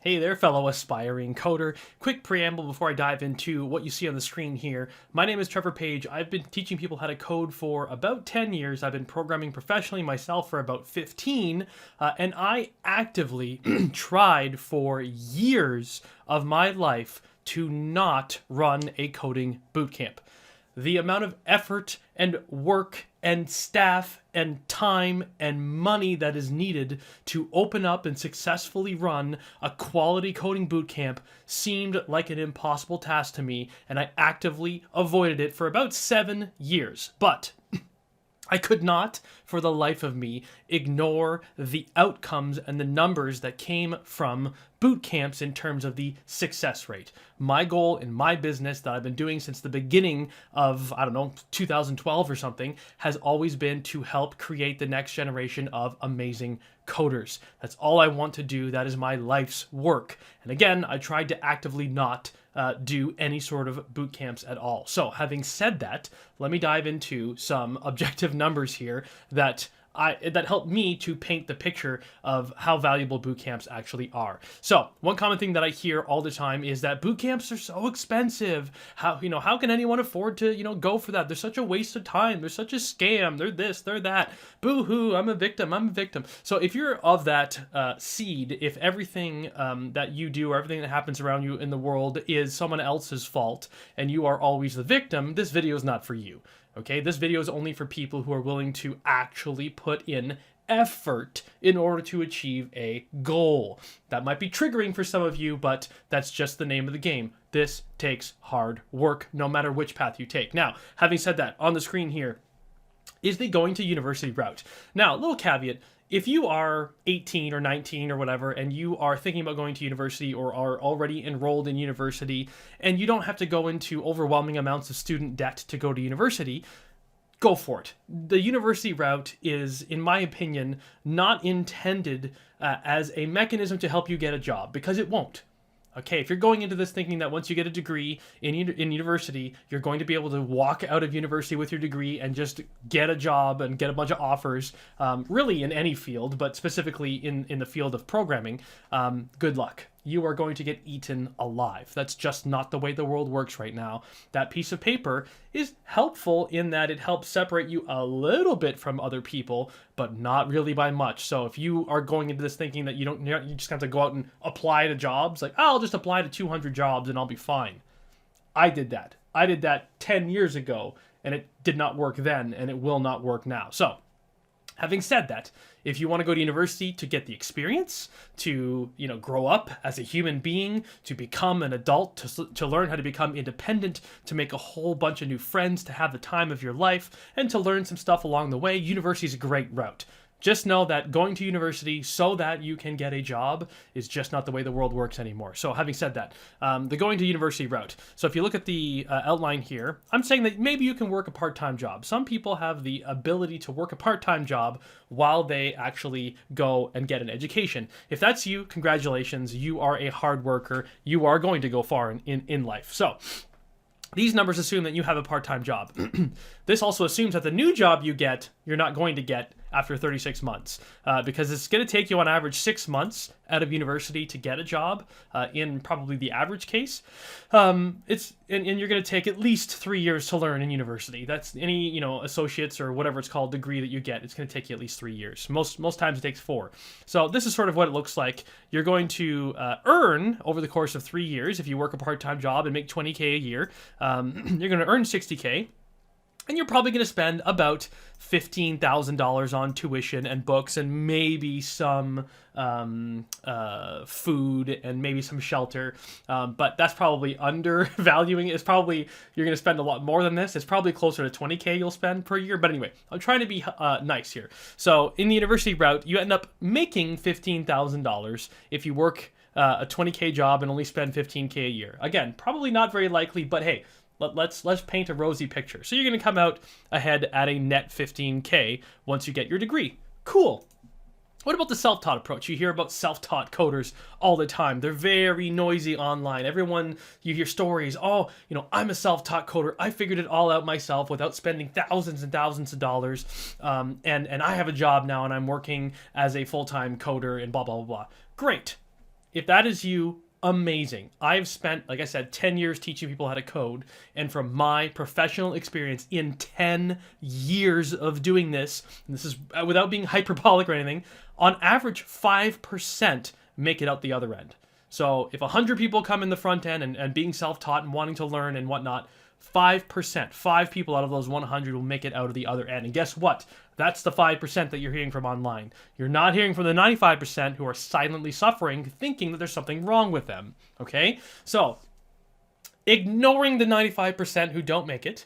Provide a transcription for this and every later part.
Hey there, fellow aspiring coder. Quick preamble before I dive into what you see on the screen here. My name is Trevor Page. I've been teaching people how to code for about 10 years. I've been programming professionally myself for about 15, and I actively tried for years of my life to not run a coding bootcamp. The amount of effort and work and staff and time and money that is needed to open up and successfully run a quality coding bootcamp seemed like an impossible task to me, and I actively avoided it for about 7 years. But I could not, for the life of me, ignore the outcomes and the numbers that came from boot camps in terms of the success rate. My goal in my business that I've been doing since the beginning of, 2012 or something, has always been to help create the next generation of amazing coders. That's all I want to do. That is my life's work. And again, I tried to actively not do any sort of boot camps at all. So having said that, let me dive into some objective numbers here that help me to paint the picture of how valuable boot camps actually are. So one common thing that I hear all the time is that boot camps are so expensive. How can anyone afford to, go for that? They're such a waste of time. They're such a scam. They're this, they're that. Boo-hoo, I'm a victim. So if you're of that seed, if everything that you do or everything that happens around you in the world is someone else's fault and you are always the victim, this video is not for you. Okay, this video is only for people who are willing to actually put in effort in order to achieve a goal. That might be triggering for some of you, but that's just the name of the game. This takes hard work, no matter which path you take. Now, having said that, on the screen here is the going to university route. Now, a little caveat. If you are 18 or 19 or whatever, and you are thinking about going to university or are already enrolled in university, and you don't have to go into overwhelming amounts of student debt to go to university, go for it. The university route is, in my opinion, not intended as a mechanism to help you get a job, because it won't. Okay, if you're going into this thinking that once you get a degree in university, you're going to be able to walk out of university with your degree and just get a job and get a bunch of offers, really in any field, but specifically in the field of programming, good luck. You are going to get eaten alive. That's just not the way the world works right now. That piece of paper is helpful in that it helps separate you a little bit from other people, but not really by much. So if you are going into this thinking that you just have to go out and apply to jobs, like, oh, I'll just apply to 200 jobs and I'll be fine. I did that. I did that 10 years ago, and it did not work then, and it will not work now. So having said that, if you want to go to university to get the experience, to grow up as a human being, to become an adult, to learn how to become independent, to make a whole bunch of new friends, to have the time of your life, and to learn some stuff along the way, university is a great route. Just know that going to university so that you can get a job is just not the way the world works anymore. So having said that, the going to university route. So if you look at the outline here, I'm saying that maybe you can work a part-time job. Some people have the ability to work a part-time job while they actually go and get an education. If that's you, congratulations. You are a hard worker. You are going to go far in life. So these numbers assume that you have a part-time job. This also assumes that the new job you get, you're not going to get after 36 months, because it's going to take you on average 6 months out of university to get a job, in probably the average case. And you're going to take at least 3 years to learn in university. That's any associates or whatever it's called degree that you get. It's going to take you at least 3 years. Most times it takes 4. So this is sort of what it looks like. You're going to earn over the course of 3 years, if you work a part-time job and make $20K a year, you're going to earn $60K. And you're probably going to spend about $15,000 on tuition and books and maybe some food and maybe some shelter. But that's probably undervaluing it. It's probably, you're going to spend a lot more than this. It's probably closer to $20K you'll spend per year. But anyway, I'm trying to be nice here. So in the university route, you end up making $15,000 if you work a $20K job and only spend $15K a year. Again, probably not very likely, but hey, let's paint a rosy picture. So you're going to come out ahead at a net $15K once you get your degree. Cool. What about the self-taught approach? You hear about self-taught coders all the time. They're very noisy online. Everyone, you hear stories, oh, I'm a self-taught coder. I figured it all out myself without spending thousands and thousands of dollars. And I have a job now and I'm working as a full-time coder and blah, blah, blah, blah. Great. If that is you, amazing. I've spent, like I said, 10 years teaching people how to code. And from my professional experience in 10 years of doing this, and this is without being hyperbolic or anything, on average, 5% make it out the other end. So if 100 people come in the front end and being self-taught and wanting to learn and whatnot, 5%, 5 people out of those 100 will make it out of the other end. And guess what? That's the 5% that you're hearing from online. You're not hearing from the 95% who are silently suffering, thinking that there's something wrong with them. Okay? So, ignoring the 95% who don't make it,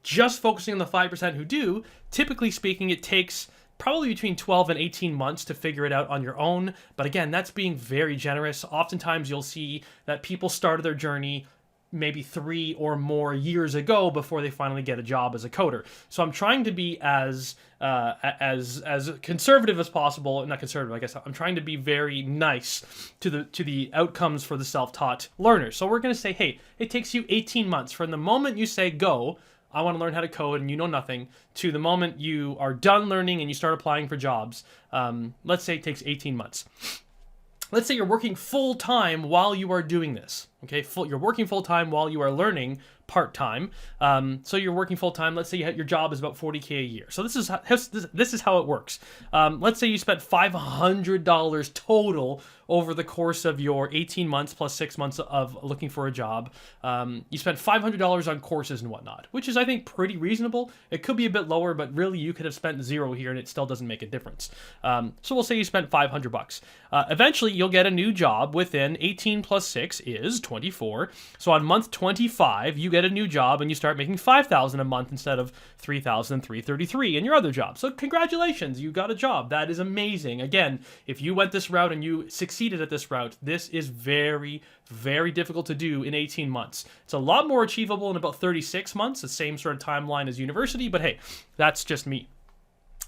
just focusing on the 5% who do, typically speaking, it takes probably between 12 and 18 months to figure it out on your own. But again, that's being very generous. Oftentimes you'll see that people started their journey maybe 3 or more years ago before they finally get a job as a coder. So I'm trying to be as conservative as possible. Not conservative, I guess. I'm trying to be very nice to the outcomes for the self-taught learners. So we're going to say, hey, it takes you 18 months from the moment you say go, I want to learn how to code, and you know nothing, to the moment you are done learning and you start applying for jobs. Let's say it takes 18 months. Let's say you're working full-time while you are doing this, okay? You're working full-time while you are learning part-time. So you're working full-time. Let's say your job is about $40K a year. So this is how it works. Let's say you spent $500 total over the course of your 18 months plus 6 months of looking for a job. You spent $500 on courses and whatnot, which is, I think, pretty reasonable. It could be a bit lower, but really you could have spent zero here and it still doesn't make a difference. So we'll say you spent $500. Eventually, you'll get a new job within 18 plus 6 is 24. So on month 25, you get a new job and you start making $5,000 a month instead of $3,333 in your other job. So congratulations, you got a job. That is amazing. Again, if you went this route and you succeeded at this route, this is very, very difficult to do in 18 months. It's a lot more achievable in about 36 months, the same sort of timeline as university, but hey, that's just me.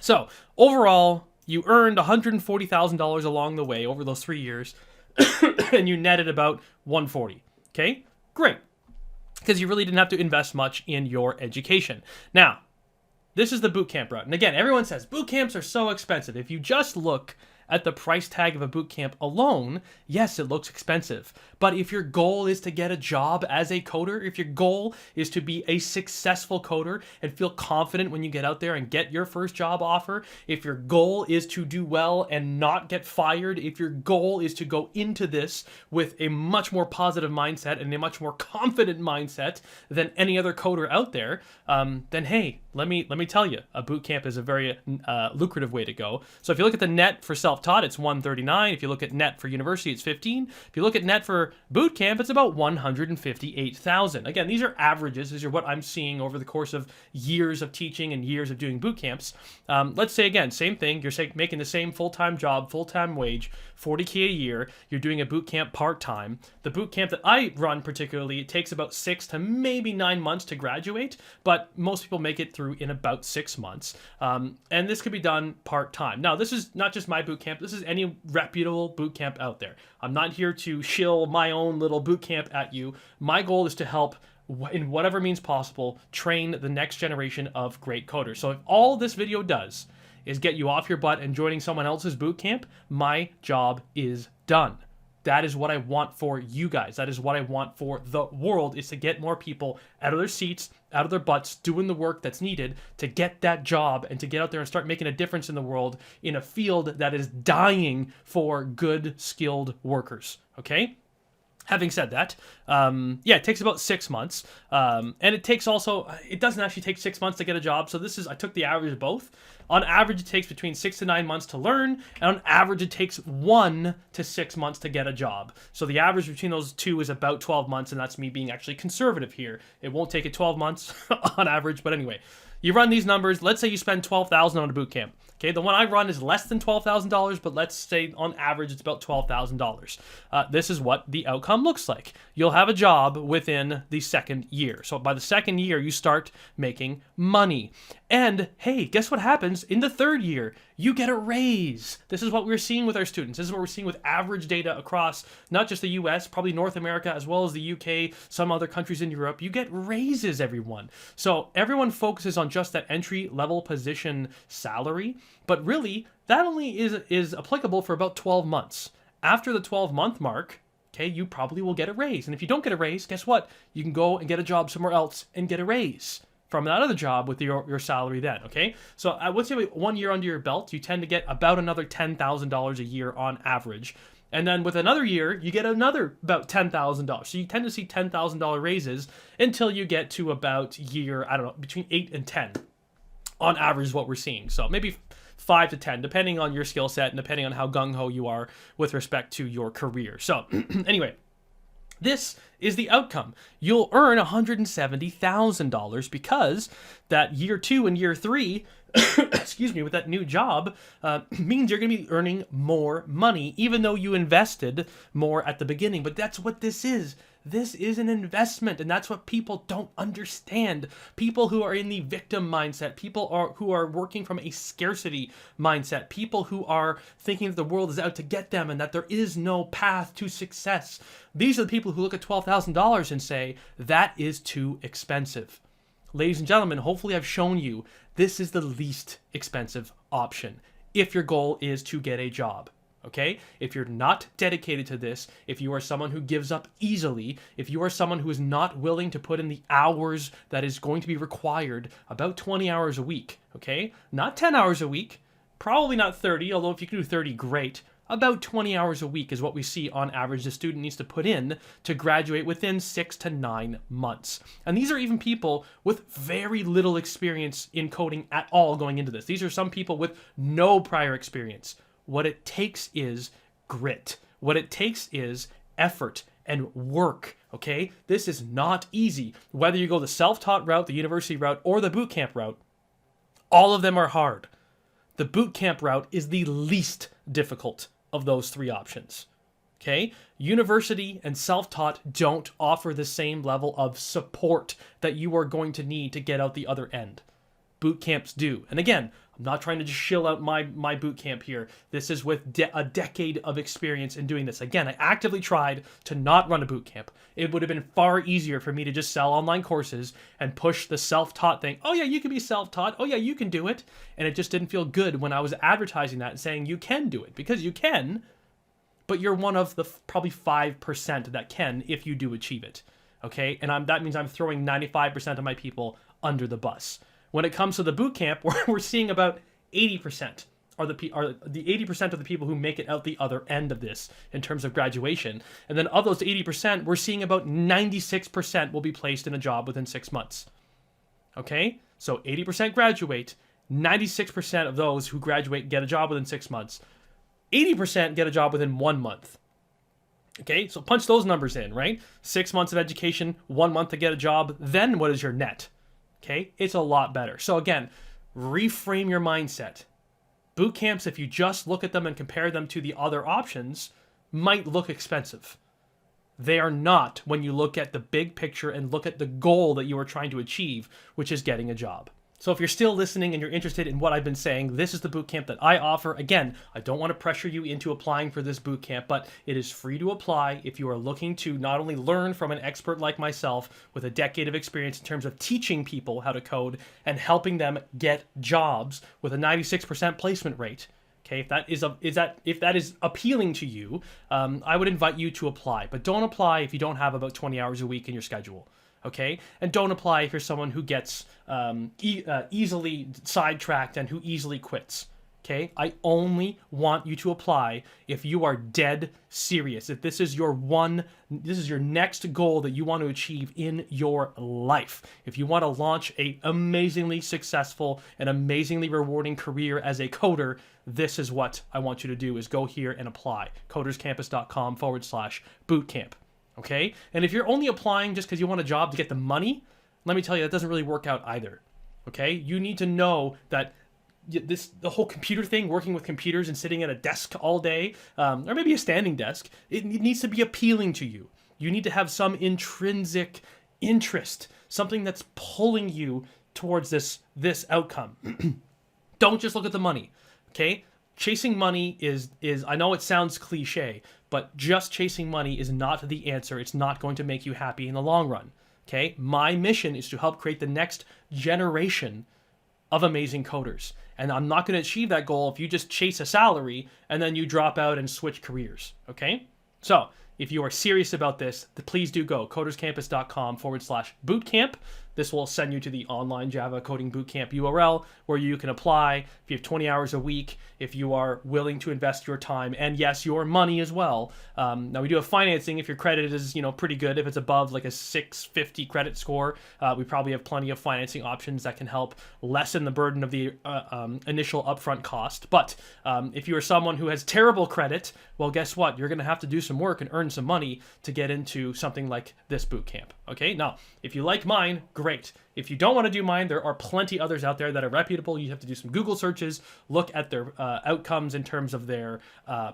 So overall, you earned $140,000 along the way over those 3 years, and you netted about $140. Okay, great. Because you really didn't have to invest much in your education. Now, this is the bootcamp route. And again, everyone says bootcamps are so expensive. If you just look at the price tag of a bootcamp alone, yes, it looks expensive. But if your goal is to get a job as a coder, if your goal is to be a successful coder and feel confident when you get out there and get your first job offer, if your goal is to do well and not get fired, if your goal is to go into this with a much more positive mindset and a much more confident mindset than any other coder out there, then hey, let me tell you, a bootcamp is a very lucrative way to go. So if you look at the net for self-taught, it's $139. If you look at net for university, it's $15. If you look at net for bootcamp, it's about $158,000. Again, these are averages. These are what I'm seeing over the course of years of teaching and years of doing bootcamps. Let's say again, same thing. You're making the same full-time job, full-time wage, $40K a year. You're doing a bootcamp part-time. The bootcamp that I run particularly, it takes about 6 to maybe 9 months to graduate, but most people make it through in about 6 months. And this could be done part-time. Now, this is not just my bootcamp. This is any reputable bootcamp out there. I'm not here to shill my own little bootcamp at you. My goal is to help, in whatever means possible, train the next generation of great coders. So if all this video does is get you off your butt and joining someone else's bootcamp, my job is done. That is what I want for you guys. That is what I want for the world, is to get more people out of their seats, out of their butts, doing the work that's needed to get that job and to get out there and start making a difference in the world in a field that is dying for good, skilled workers. Okay? Having said that, it takes about 6 months. And it doesn't actually take 6 months to get a job. So I took the average of both. On average, it takes between 6 to 9 months to learn. And on average, it takes 1 to 6 months to get a job. So the average between those two is about 12 months. And that's me being actually conservative here. It won't take it 12 months on average. But anyway, you run these numbers. Let's say you spend $12,000 on a bootcamp. Okay, the one I run is less than $12,000, but let's say on average it's about $12,000. This is what the outcome looks like. You'll have a job within the second year. So by the second year, you start making money. And hey, guess what happens in the third year? You get a raise. This is what we're seeing with our students. This is what we're seeing with average data across not just the US, probably North America, as well as the UK, some other countries in Europe. You get raises, everyone. So everyone focuses on just that entry level position salary, but really that only is applicable for about 12 months. After the 12-month mark, okay, you probably will get a raise. And if you don't get a raise, guess what? You can go and get a job somewhere else and get a raise from that other job with your salary then, okay? So once you have 1 year under your belt, you tend to get about another $10,000 a year on average. And then with another year, you get another about $10,000. So you tend to see $10,000 raises until you get to about year, I don't know, between 8 and 10 on average is what we're seeing. So maybe 5 to 10, depending on your skill set and depending on how gung-ho you are with respect to your career. So anyway, this is the outcome. You'll earn $170,000 because that year 2 and year 3, excuse me, with that new job, means you're going to be earning more money, even though you invested more at the beginning. But that's what this is. This is an investment, and that's what people don't understand. People who are in the victim mindset, who are working from a scarcity mindset, people who are thinking that the world is out to get them and that there is no path to success. These are the people who look at $12,000 and say, that is too expensive. Ladies and gentlemen, hopefully I've shown you this is the least expensive option if your goal is to get a job. Okay? If you're not dedicated to this, if you are someone who gives up easily, if you are someone who is not willing to put in the hours that is going to be required, about 20 hours a week, okay? Not 10 hours a week, probably not 30, although if you can do 30, great. About 20 hours a week is what we see on average the student needs to put in to graduate within 6 to 9 months. And these are even people with very little experience in coding at all going into this. These are some people with no prior experience. What it takes is grit. What it takes is effort and work, okay? This is not easy. Whether you go the self-taught route, the university route, or the bootcamp route, all of them are hard. The bootcamp route is the least difficult of those 3 options, okay? University and self-taught don't offer the same level of support that you are going to need to get out the other end. Bootcamps do. And again, I'm not trying to just shill out my boot camp here. This is with a decade of experience in doing this. Again, I actively tried to not run a boot camp. It would have been far easier for me to just sell online courses and push the self-taught thing. Oh yeah, you can be self-taught. Oh yeah, you can do it. And it just didn't feel good when I was advertising that and saying you can do it, because you can, but you're one of the probably 5% that can if you do achieve it. Okay? And that means I'm throwing 95% of my people under the bus. When it comes to the boot camp, we're seeing about 80% are the 80% of the people who make it out the other end of this in terms of graduation. And then of those 80%, we're seeing about 96% will be placed in a job within 6 months. Okay? So 80% graduate, 96% of those who graduate get a job within 6 months. 80% get a job within 1 month. Okay? So punch those numbers in, right? 6 months of education, 1 month to get a job, then what is your net? Okay, it's a lot better. So again, reframe your mindset. Boot camps, if you just look at them and compare them to the other options, might look expensive. They are not when you look at the big picture and look at the goal that you are trying to achieve, which is getting a job. So if you're still listening and you're interested in what I've been saying, this is the bootcamp that I offer. Again, I don't want to pressure you into applying for this bootcamp, but it is free to apply if you are looking to not only learn from an expert like myself with a decade of experience in terms of teaching people how to code and helping them get jobs with a 96% placement rate. Okay, if that is appealing to you, I would invite you to apply. But don't apply if you don't have about 20 hours a week in your schedule. Okay, and don't apply if you're someone who gets easily sidetracked and who easily quits. Okay, I only want you to apply if you are dead serious. If this is your next goal that you want to achieve in your life. If you want to launch an amazingly successful and amazingly rewarding career as a coder, this is what I want you to do: is go here and apply. coderscampus.com/bootcamp. Okay? And if you're only applying just because you want a job to get the money, let me tell you, that doesn't really work out either. Okay? You need to know that the whole computer thing, working with computers and sitting at a desk all day, or maybe a standing desk, it needs to be appealing to you. You need to have some intrinsic interest, something that's pulling you towards this outcome. Don't just look at the money. Okay? Chasing money is I know it sounds cliche, but just chasing money is not the answer. It's not going to make you happy in the long run. Okay? My mission is to help create the next generation of amazing coders. And I'm not going to achieve that goal if you just chase a salary and then you drop out and switch careers, okay? So if you are serious about this, please do go coderscampus.com/bootcamp. This will send you to the online Java coding bootcamp URL where you can apply if you have 20 hours a week, if you are willing to invest your time and yes, your money as well. Now we do have financing if your credit is, pretty good. If it's above like a 650 credit score, we probably have plenty of financing options that can help lessen the burden of the initial upfront cost. But if you are someone who has terrible credit, well, guess what? You're going to have to do some work and earn some money to get into something like this bootcamp. Okay, now if you like mine, great. If you don't want to do mine, there are plenty others out there that are reputable. You have to do some Google searches, look at their outcomes in terms of their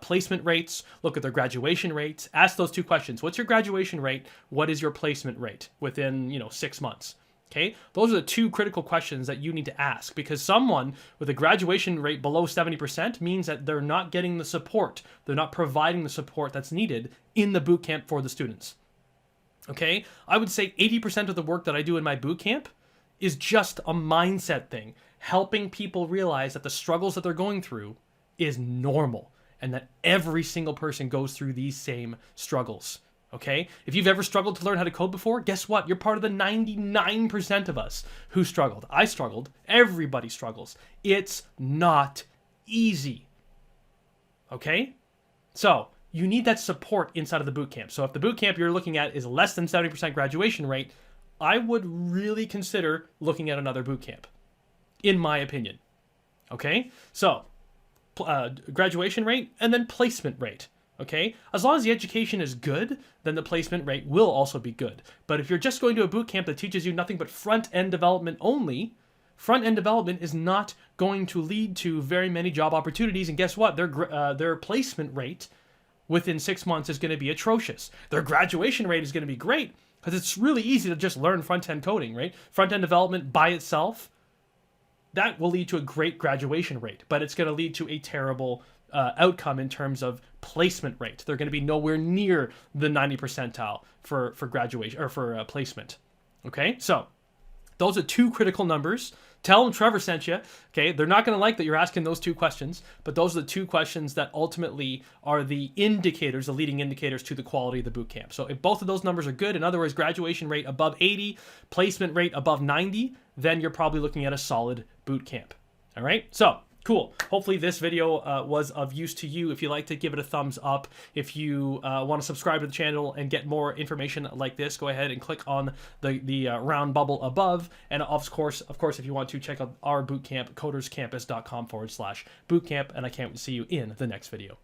placement rates, look at their graduation rates, ask those two questions. What's your graduation rate? What is your placement rate within 6 months? Okay, those are the two critical questions that you need to ask, because someone with a graduation rate below 70% means that they're not getting the support. They're not providing the support that's needed in the bootcamp for the students. Okay, I would say 80% of the work that I do in my bootcamp is just a mindset thing, helping people realize that the struggles that they're going through is normal and that every single person goes through these same struggles. Okay, if you've ever struggled to learn how to code before, guess what? You're part of the 99% of us who struggled. I struggled. Everybody struggles. It's not easy. Okay, so you need that support inside of the bootcamp. So if the bootcamp you're looking at is less than 70% graduation rate, I would really consider looking at another bootcamp, in my opinion. Okay, so graduation rate and then placement rate. Okay, as long as the education is good, then the placement rate will also be good. But if you're just going to a bootcamp that teaches you nothing but front-end development only, front-end development is not going to lead to very many job opportunities. And guess what? Their placement rate within 6 months is going to be atrocious. Their graduation rate is going to be great because it's really easy to just learn front-end coding, right? Front-end development by itself, that will lead to a great graduation rate, but it's going to lead to a terrible outcome in terms of placement rate. They're going to be nowhere near the 90 percentile for graduation or for placement. Okay, so those are two critical numbers. Tell them Trevor sent you. Okay, they're not going to like that you're asking those two questions, but those are the two questions that ultimately are the indicators, the leading indicators to the quality of the bootcamp. So if both of those numbers are good, in other words, graduation rate above 80, placement rate above 90, then you're probably looking at a solid bootcamp. All right, so cool. Hopefully this video was of use to you. If you liked it, give it a thumbs up. If you want to subscribe to the channel and get more information like this, go ahead and click on the round bubble above. And of course, if you want to check out our bootcamp, coderscampus.com/bootcamp. And I can't wait to see you in the next video.